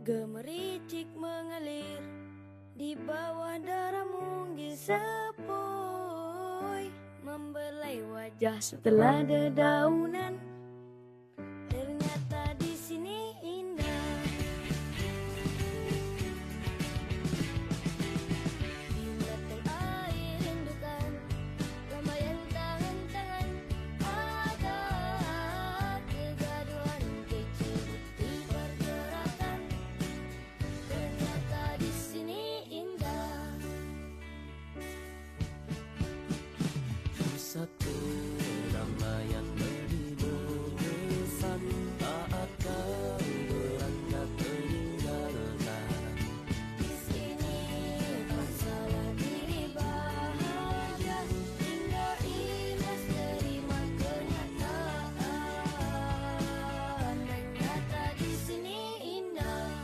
Gemericik mengalir di bawah darah munggil sepoi, membelai wajah setelah dedaunan. Ternyata di sini indah. Bimbatan air rendukan, lambaian tangan-tangan, ada kegaduhan kecil di pergerakan. Ternyata di sini indah. Satu lambaian menghibur kesan saat kau berangkat meninggalkan. Di sini masalah diri bahagia, tinggal ikhlas terima kenyataan. Ternyata di sini indah.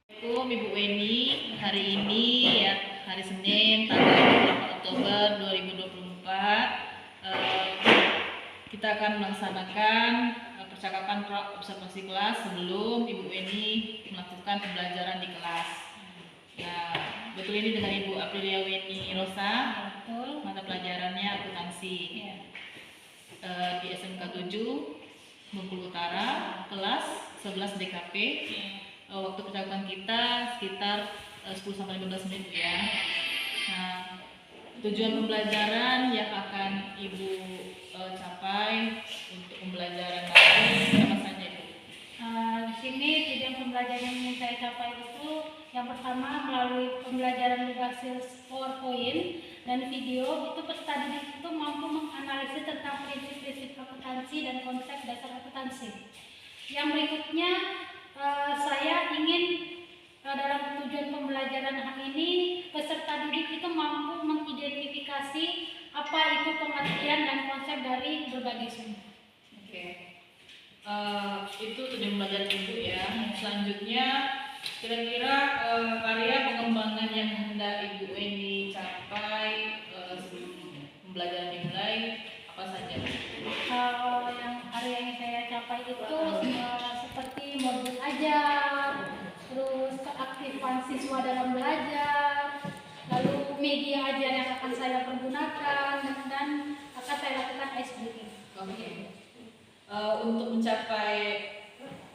Assalamualaikum Ibu Weni, hari ini ya hari Senin tanggal 8 Oktober 2024 kita akan melaksanakan percakapan observasi kelas sebelum Ibu Weni melakukan pembelajaran di kelas. Nah, betul ini dengan Ibu Aprilia Weni Rosa, Betul. mata pelajarannya akuntansi di SMK 7 Bengkulu Utara, kelas 11 DKP. Waktu percakapan kita sekitar 10-15 menit ya. Nah, tujuan pembelajaran yang akan Ibu capai untuk pembelajaran nanti apa saja Ibu? Di sini tujuan pembelajaran yang ingin saya capai itu yang pertama melalui pembelajaran berbasis PowerPoint dan video itu peserta didik itu mampu menganalisis tentang prinsip-prinsip akuntansi dan konsep dasar akuntansi. Yang berikutnya saya ingin dalam tujuan pembelajaran hari ini peserta didik itu mampu mengidentifikasi apa itu pengertian dan konsep dari berbagai sumber. Oke. Itu tujuan pembelajaran Ibu ya. Selanjutnya kira-kira area pengembangan yang hendak Ibu Weni capai sebelum pembelajaran dimulai apa saja? Yang area yang saya capai itu seperti modul ajar, terus keaktifan siswa dalam belajar, lalu media ajar yang akan saya pergunakan dan akan saya lakukan ice breaking. Oke. Untuk mencapai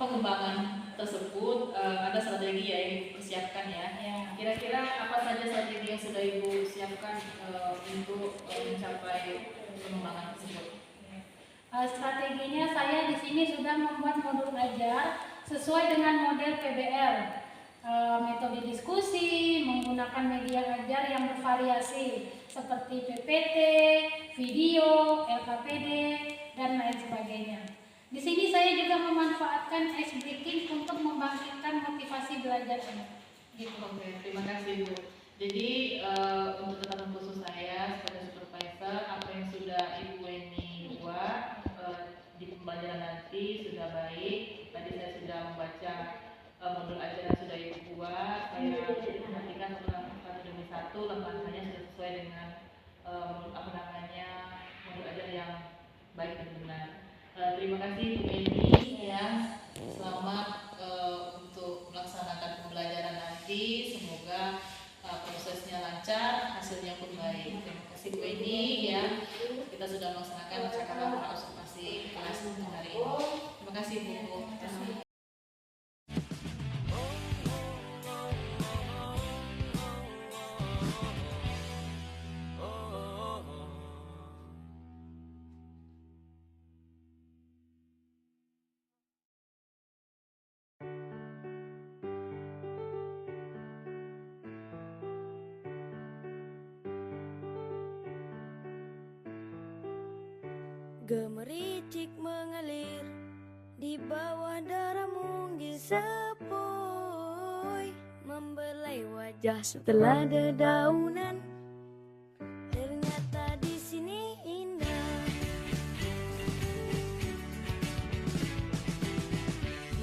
pengembangan tersebut ada strategi yang Ibu persiapkan ya. Kira-kira apa saja strategi yang sudah Ibu siapkan untuk mencapai pengembangan tersebut? Strateginya saya di sini sudah membuat modul ajar sesuai dengan model PBL, metode diskusi, menggunakan media ajar yang bervariasi seperti PPT, video, LKPD, dan lain sebagainya. Di sini saya juga memanfaatkan ice breaking untuk membangkitkan motivasi belajar anak. Gitu. Oke, terima kasih Bu. Jadi untuk catatan khusus saya sebagai supervisor, apa yang sudah Ibu Weni buat di pembelajaran nanti sudah baik. Tadi saya sudah membaca modul ajar yang sudah Ibu buat. Saya perhatikan satu demi satu langkah-langkahnya sudah sesuai dengan modul ajar yang baik dan benar. Terima kasih Bu Weni ya. Selamat untuk melaksanakan pembelajaran nanti. Semoga prosesnya lancar, hasilnya pun baik. Terima kasih Bu Weni ya. Kita sudah melaksanakan percakapan observasi kelas untuk hari ini. Terima kasih Bu. Gemericik mengalir di bawah darah mungil sepoi, membelai wajah setelah dedaunan. Ternyata di sini indah.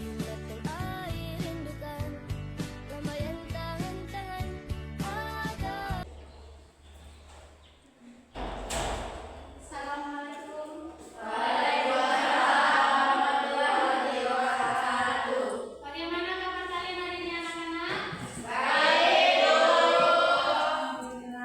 Bila air rindukan, lambaian tangan-tangan ada. Assalamualaikum. Bagaimana kabar kalian hari ini anak-anak? Baik. Alhamdulillah.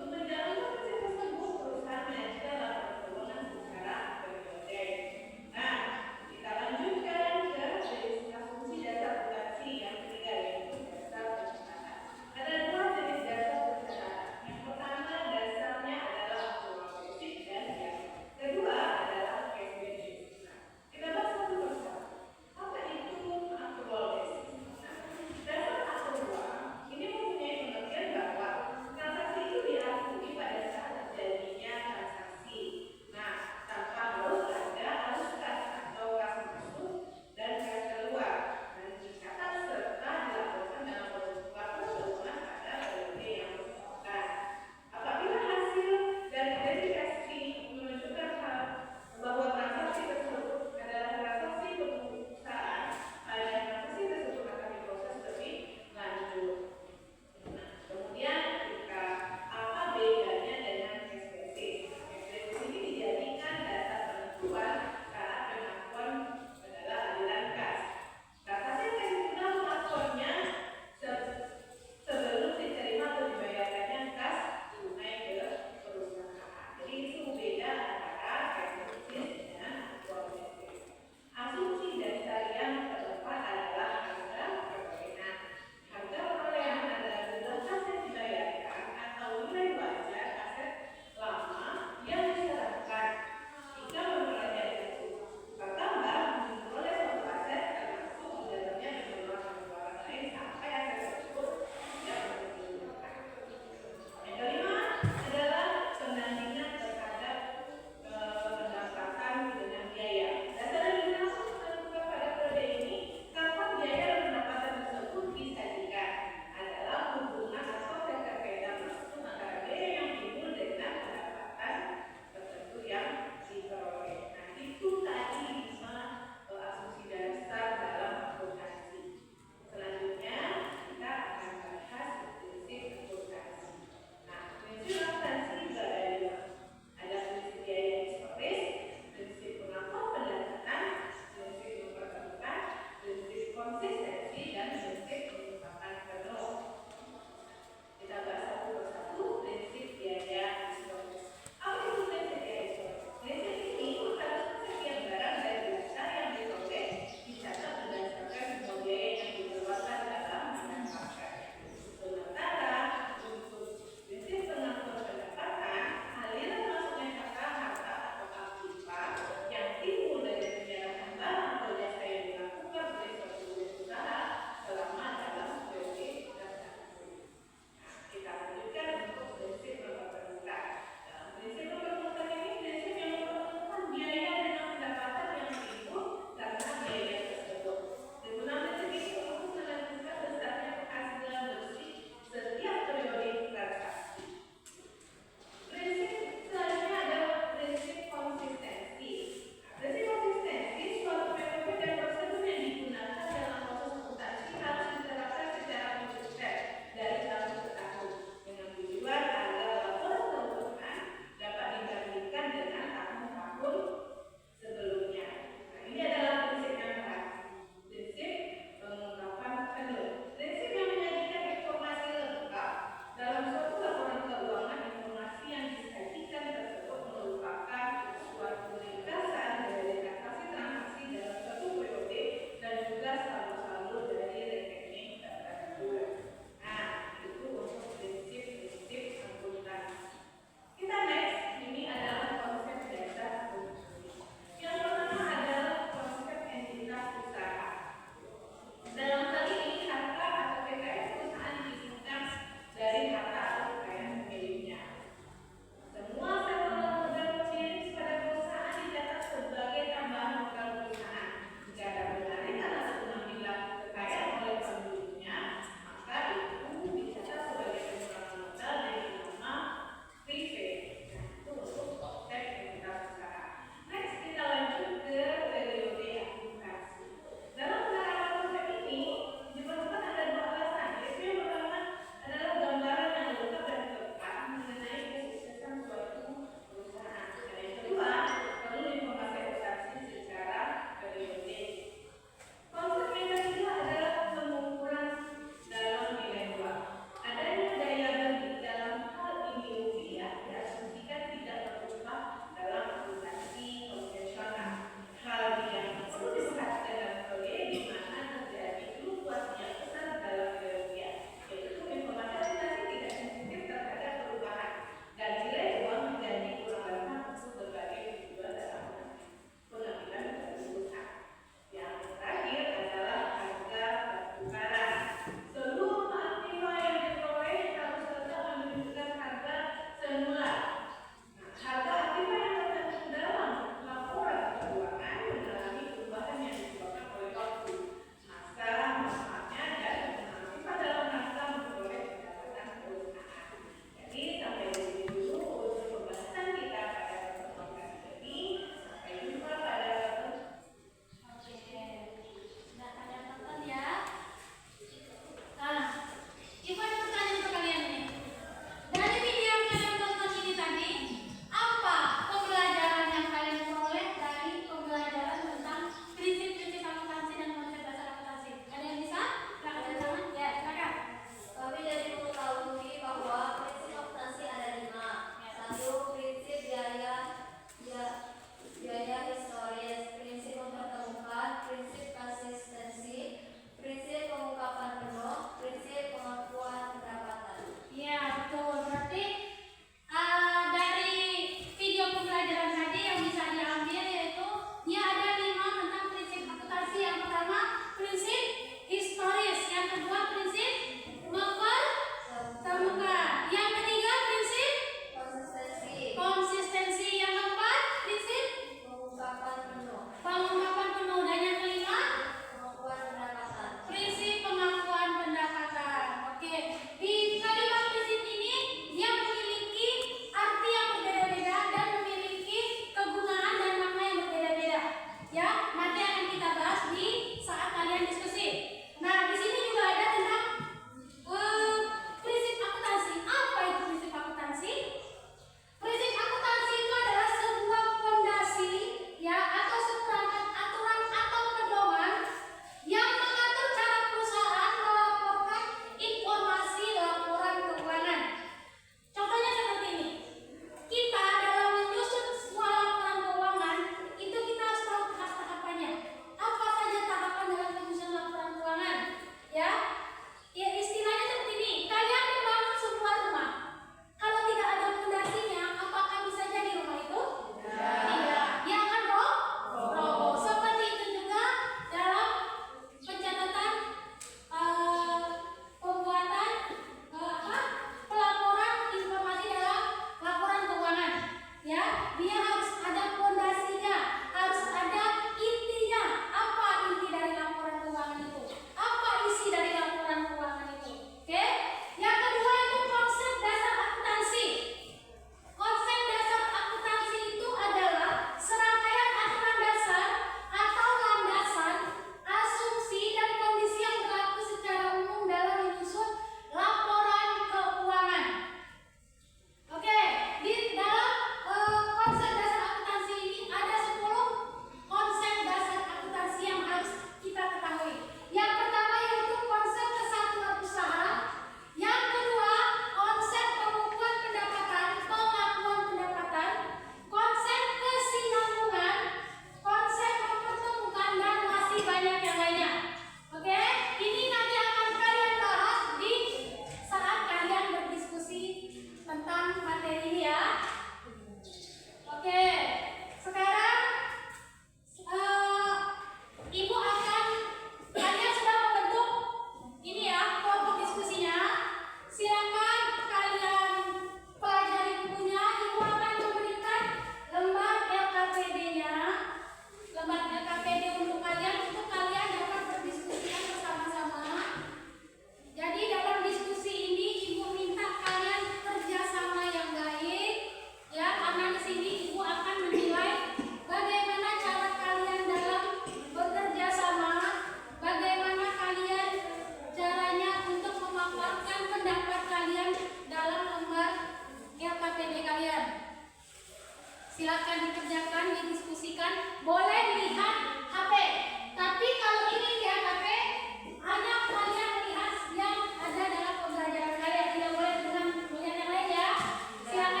Silakan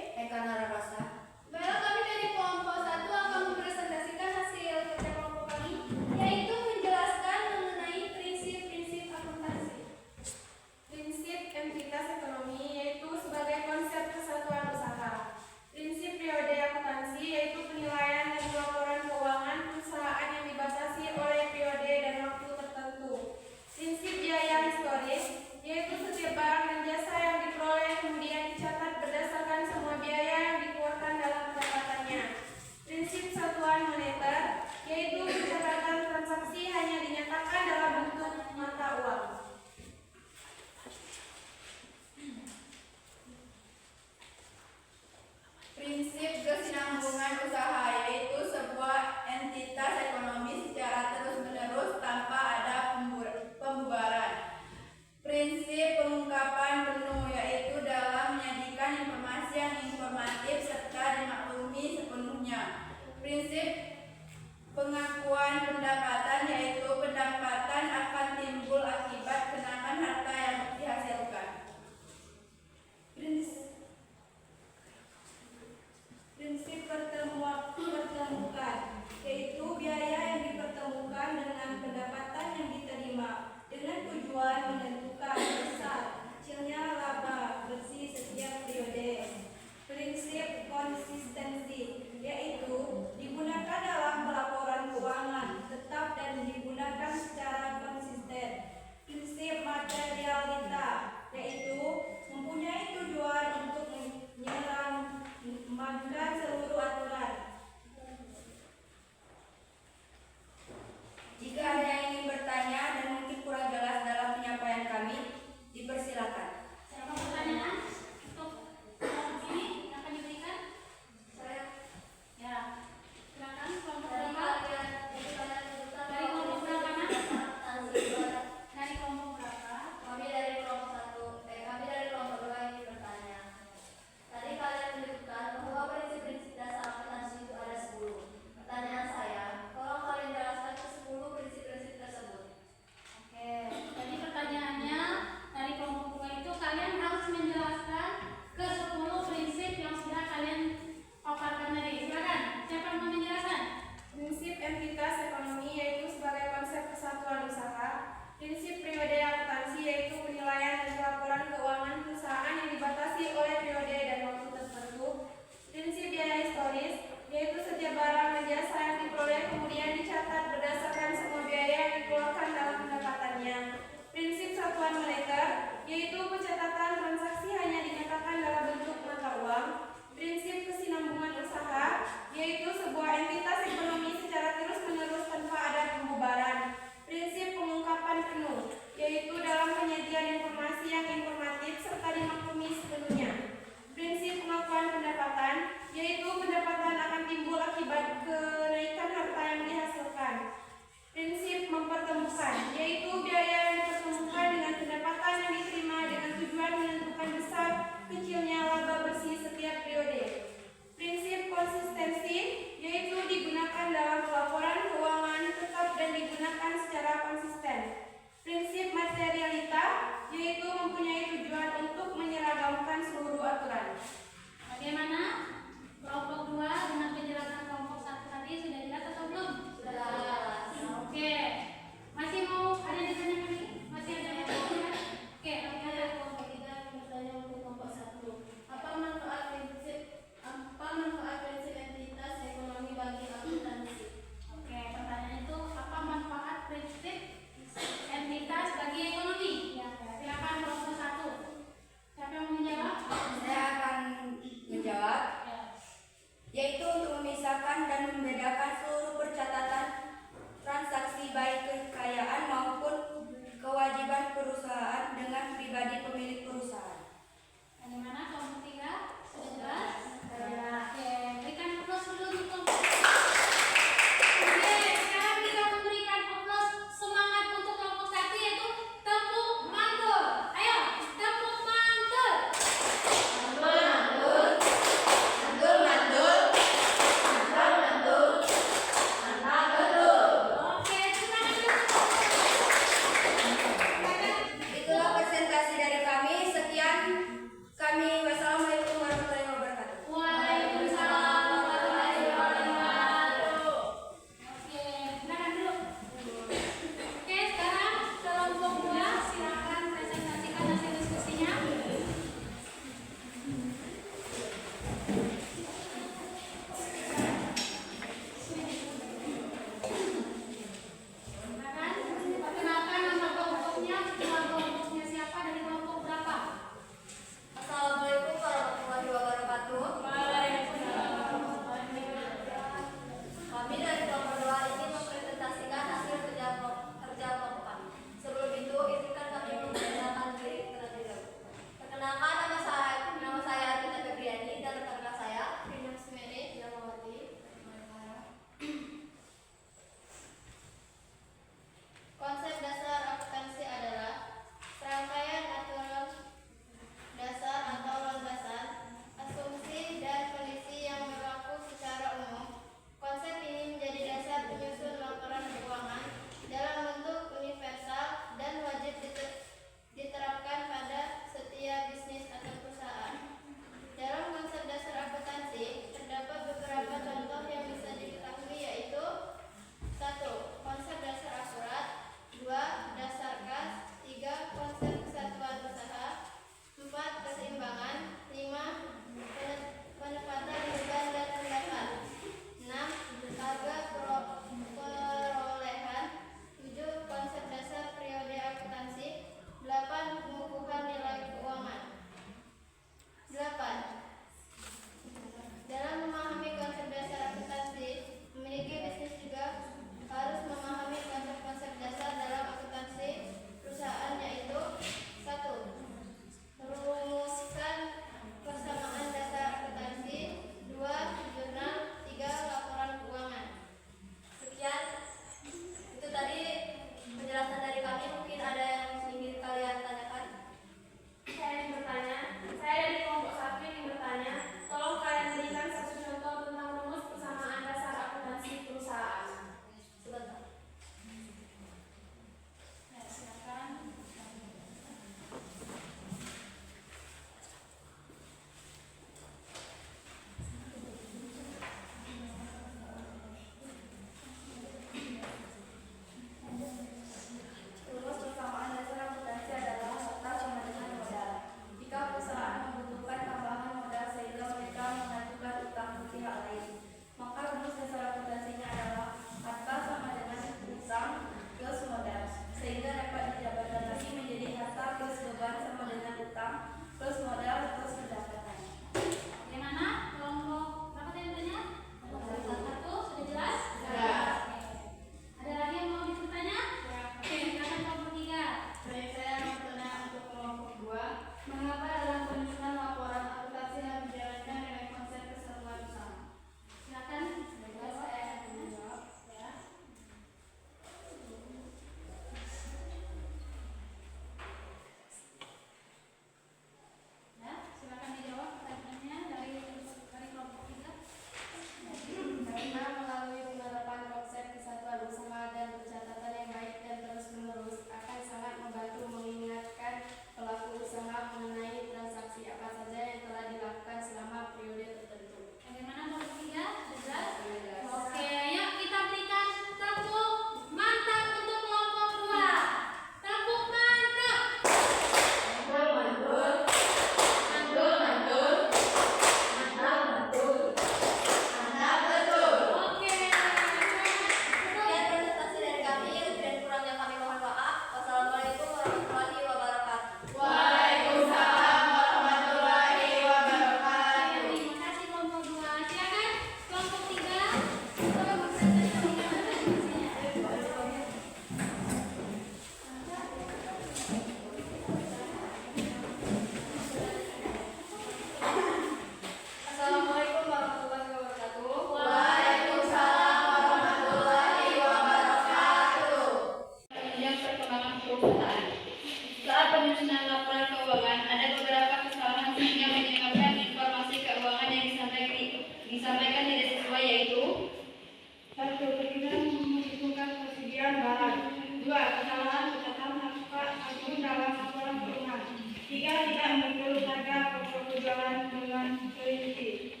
dengan teliti.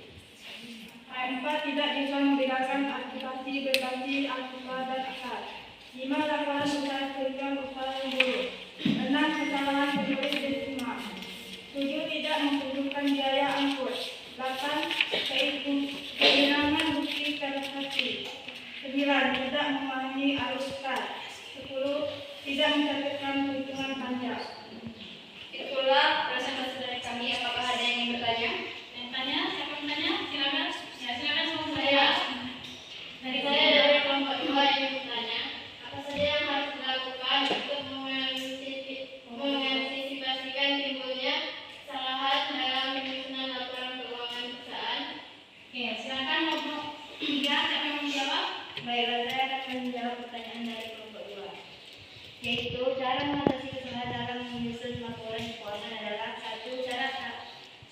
Empat, tidak bisa membedakan aktivasi berbagi alfa dan akal. 5, laporan usaha kerja usaha yang buruk. 6, kesalahan penulis desimal. 7, tidak membutuhkan biaya angkut. 8, kehilangan bukti transaksi. 9, tidak memahami arus kas. 10, tidak mencatatkan perhitungan pajak. Itulah presentasi dari kami. Apakah ada yang ingin bertanya? Yang tanya, siapa yang tanya? Silakan. Ya, silakan semua Saya dari dari kelompok 2 yang bertanya, apa saja yang harus dilakukan untuk mengantisipasikan timbulnya kesalahan dalam penyusunan laporan keuangan perusahaan? Oke, silakan nomor 3, siapa yang mau menjawab? Baiklah, saya akan menjawab pertanyaan dari kelompok 2, yaitu cara mengatasi kesalahan dalam menyusun laporan keuangan adalah: 1.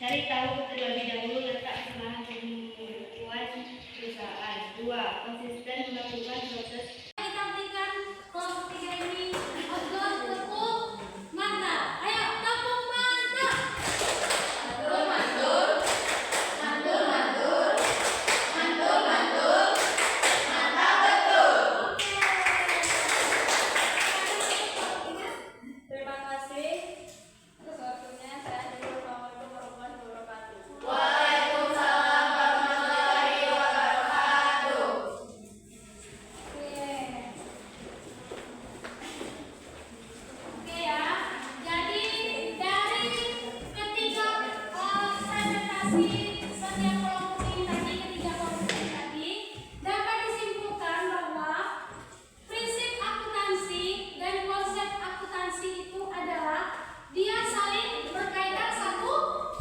Cari tahu terlebih dahulu letak kesalahan pembukuan perusahaan. 2. Konsisten melakukan proses. Kita berikan kelompok 3 ini agar tepuk mantap. Ayo, tepuk mantap. Mantul, mantul, mantul, mantul, mantul, mantul, mantap betul. Terima kasih atas waktunya. Saya Assalamualaikum warahmatullahi wabarakatuh. Waalaikumsalam warahmatullahi wabarakatuh. Oke ya. Jadi dari ketiga presentasi setiap kelompok ini tadi, ketiga kelompok ini tadi, dapat disimpulkan bahwa prinsip akuntansi dan konsep akuntansi itu adalah dia saling berkaitan satu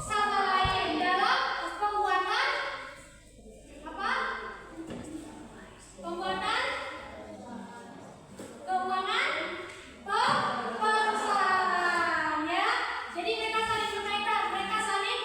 sama lain dalam pembuatan apa? Pembuatan keuangan perusahaan, ya. Jadi mereka saling berkaitan, mereka saling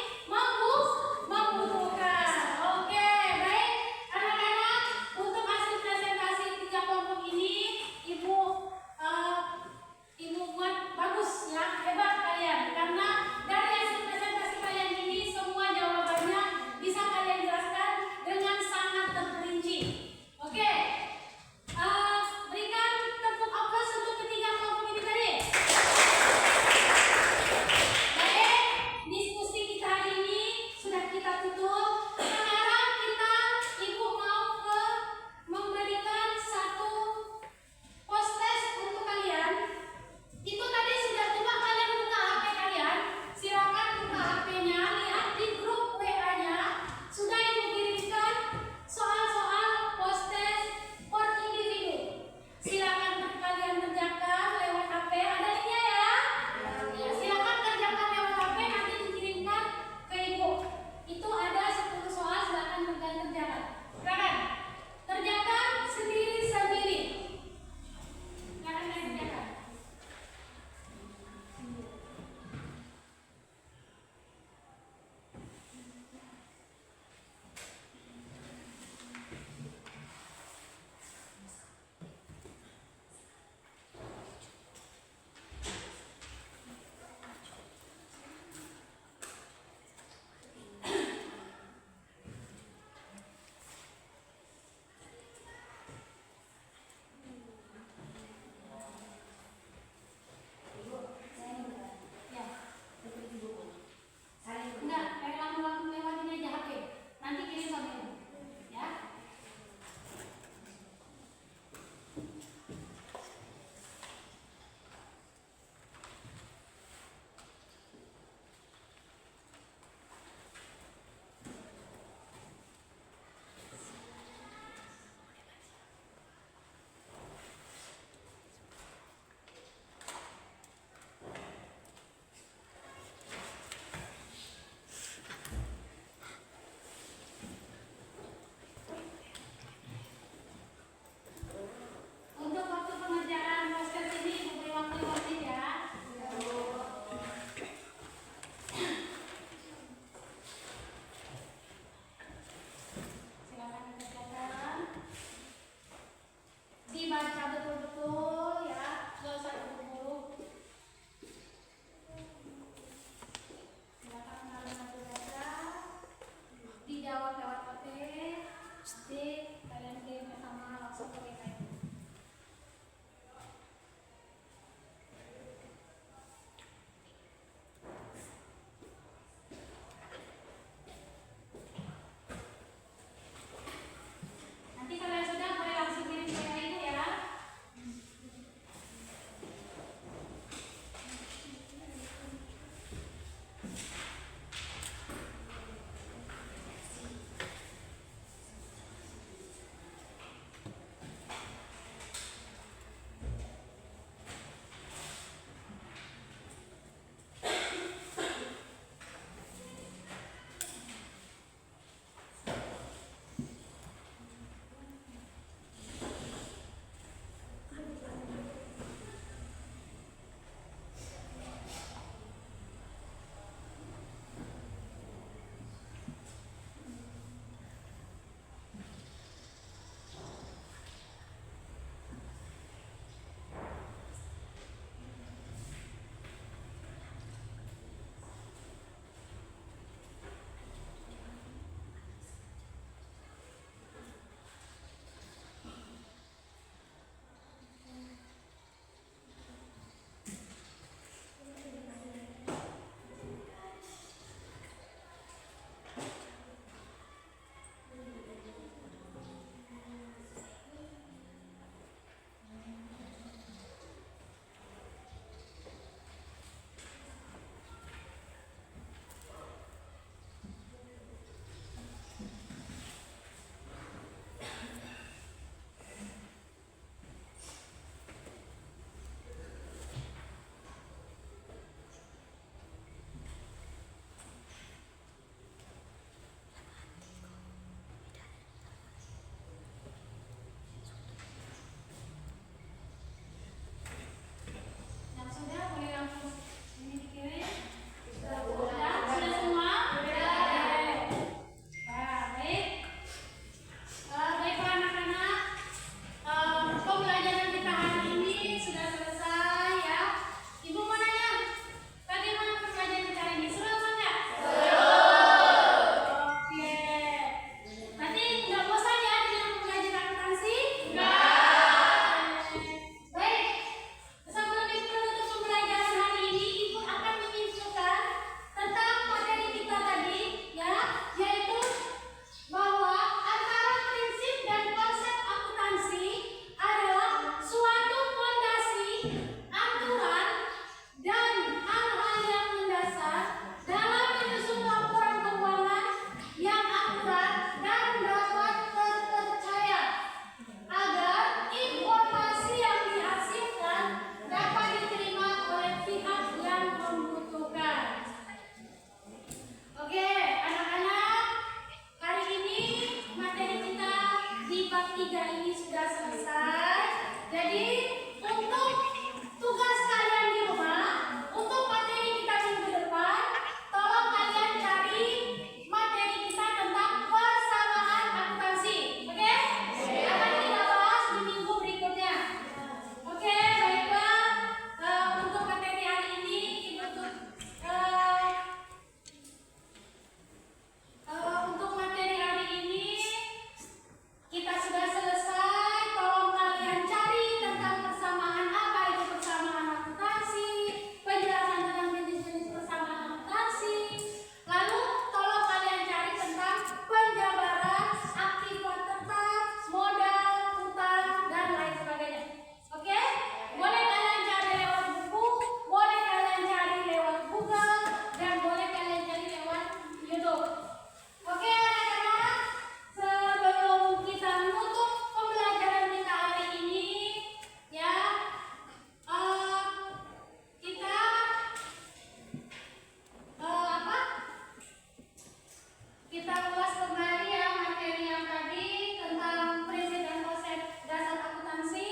kita ulas kembali ya materi yang tadi tentang prinsip dan konsep dasar akuntansi.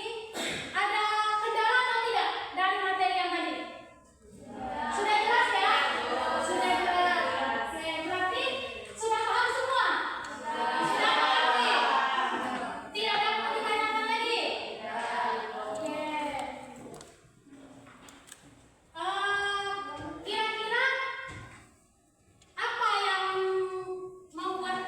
Ada kendala atau tidak dari materi yang tadi? Sudah jelas ya? Sudah jelas. Oke, berarti sudah paham semua? Sudah mengerti? Tidak ada yang mau ditanyakan lagi? Oke. Kira-kira apa yang membuat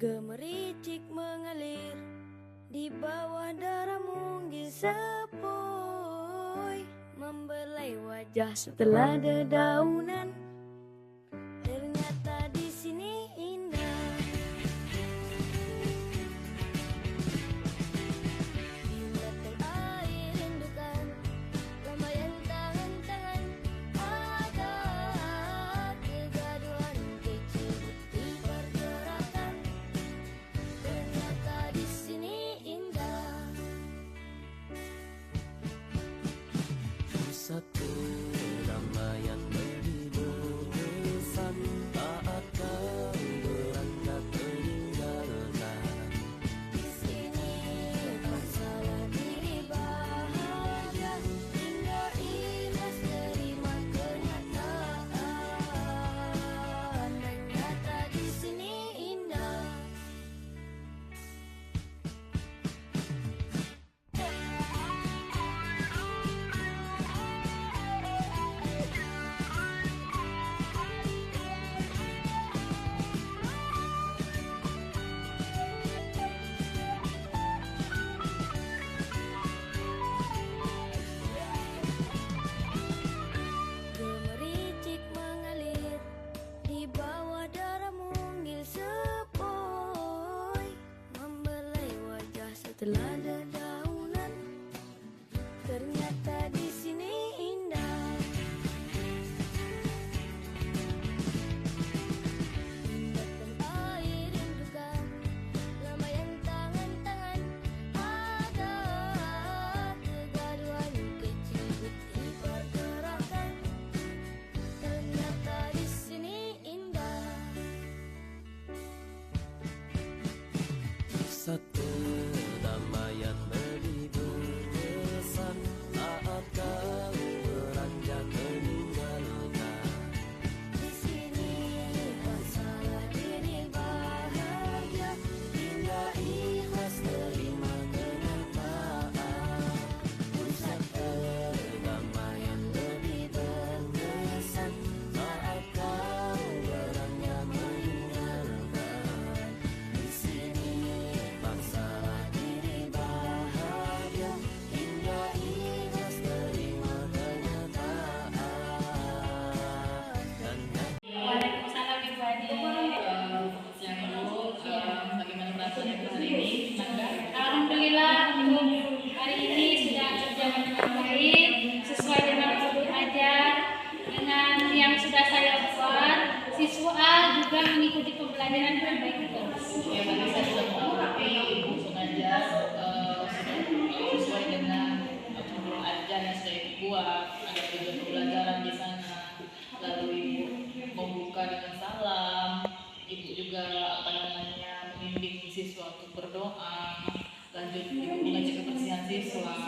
Gemericik mengalir di bawah darah munggil sepoi, membelai wajah setelah dedaunan. Ternyata di sini indah. Bila air rindukan, lambaian tangan-tangan, ada kegaduhan kecil di pergerakan. Ternyata di sini indah. Pusat kedamaian menghibur kesan saat kau beranjak meninggalkan. Di sini masalah diri bahagia, hingga ikhlas terima kenyataan. Ternyata di sini indah. Gemericik mengalir di bawah darah munggil sepoi, membelai wajah setelah dedaunan. Ternyata di sini indah. Datang air rindukan, lambaian tangan-tangan, ada kegaduhan kecil di pergerakan. Ternyata di sini indah. Pusat kedamaian menghibur kesan saat kau beranjak meninggalkan. Di sini masalah diri bahagia, hingga ikhlas terima kenyataan. Pusat kedamaian lebih berkesan saat kau beranjak meninggalkan. Di sini masalah diri bahagia, hingga ikhlas terima kenyataan. Waalaikumsalam Ibu Adi. Siang Ibu, bagaimana perasaan Ibu hari ini? Senang nggak? Alhamdulillah Ibu hari ini sudah berjalan dengan baik sesuai dengan prosedur ajar dengan yang sudah saya buat. Siswa juga mengikuti pembelajaran dengan baik terus. Ya, tadi saya sudah mengerti Ibu sengaja sesuai dengan prosedur ajar yang sudah Ibu buat. Ada tujuan pembelajaran di sana. Lalu Ibu membuka dengan salam. Ibu juga membimbing siswa untuk berdoa. Lanjut Ibu mengajak kebersihan siswa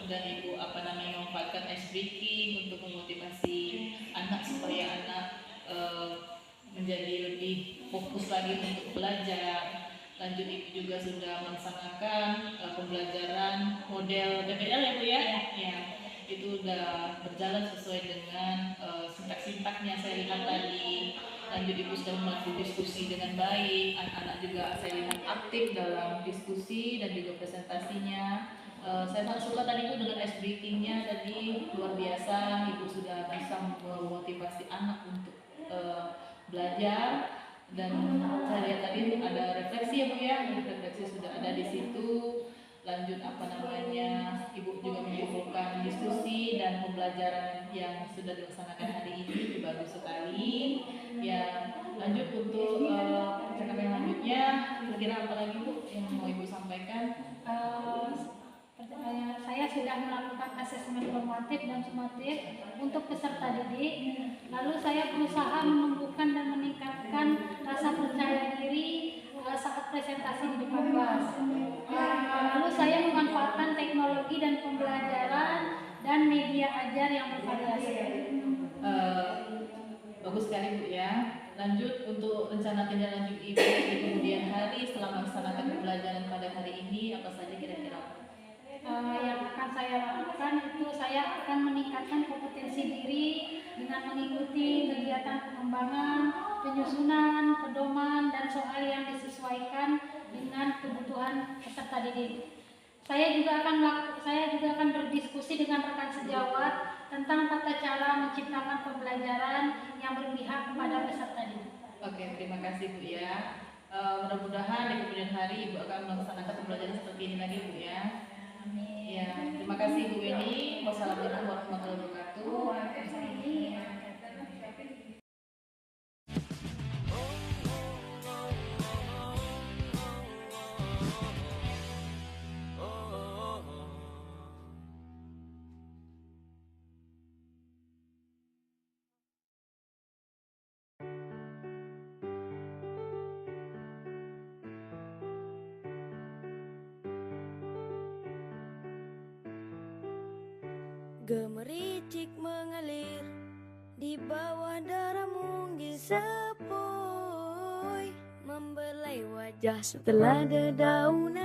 dan Ibu memanfaatkan ice breaking untuk memotivasi anak supaya anak menjadi lebih fokus lagi untuk belajar. Lanjut Ibu juga sudah melaksanakan pembelajaran model PPL ya Bu ya? Ya. Itu sudah berjalan sesuai dengan sintak-sintaknya saya lihat tadi. Lanjut Ibu sudah melakukan diskusi dengan baik, anak-anak juga saya lihat aktif dalam diskusi dan juga presentasinya. Saya sangat suka tadi Bu dengan ice breaking-nya tadi, luar biasa. Ibu sudah bisa memotivasi anak untuk belajar. Dan saya lihat tadi ada refleksi ya Bu ya, refleksi sudah ada di situ. Lanjut Ibu juga menyimpulkan diskusi dan pembelajaran yang sudah dilaksanakan hari ini itu bagus sekali. Ya, lanjut untuk percakapan lanjutnya, kira-kira apa lagi Bu yang mau Ibu sampaikan? Saya sudah melakukan asesmen formatif dan sumatif untuk peserta didik. Lalu saya berusaha menumbuhkan dan meningkatkan rasa percaya diri saat presentasi di depan kelas. Lalu saya memanfaatkan teknologi dan pembelajaran dan media ajar yang bervariasi. Bagus sekali Bu ya. Lanjut untuk rencana tindak lanjut Ibu di kemudian hari setelah melaksanakan pembelajaran pada hari ini apa saja kira-kira? yang akan saya lakukan itu saya akan meningkatkan kompetensi diri dengan mengikuti kegiatan pengembangan, penyusunan, pedoman, dan soal yang disesuaikan dengan kebutuhan peserta didik. Saya juga akan berdiskusi dengan rekan sejawat tentang tata cara menciptakan pembelajaran yang berpihak kepada peserta didik. Oke, terima kasih Bu ya. Mudah-mudahan di kemudian hari Ibu akan melaksanakan pembelajaran seperti ini lagi Bu ya. Ya, terima kasih Bu Weni. Wassalamualaikum warahmatullahi wabarakatuh. Gemericik mengalir di bawah darah mungil sepoi, membelai wajah setelah dedaunan.